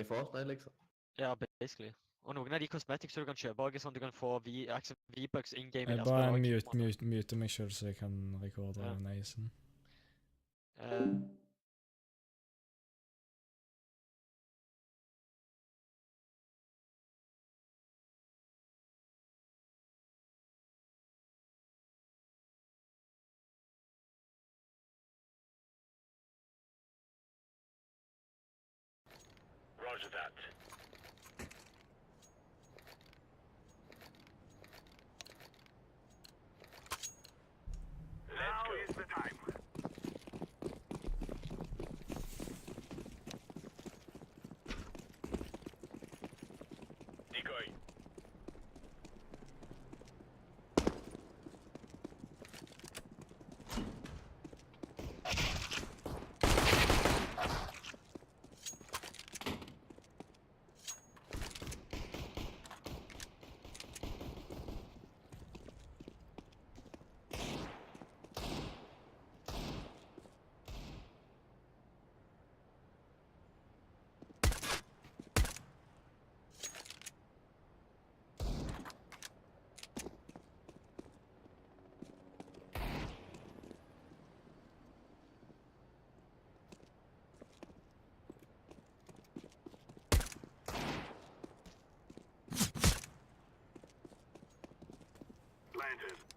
i Fortnite, liksom. Ja, basically. Og noen av de cosmetics du kan kjøpe, også er sånn du kan få V-bucks in game i Jeg det bare spillet også. mute meg selv så jeg kan rekorde Ja. Neisen. Eh, Roger that. Let's go. Now is the time. Decoy. Planted.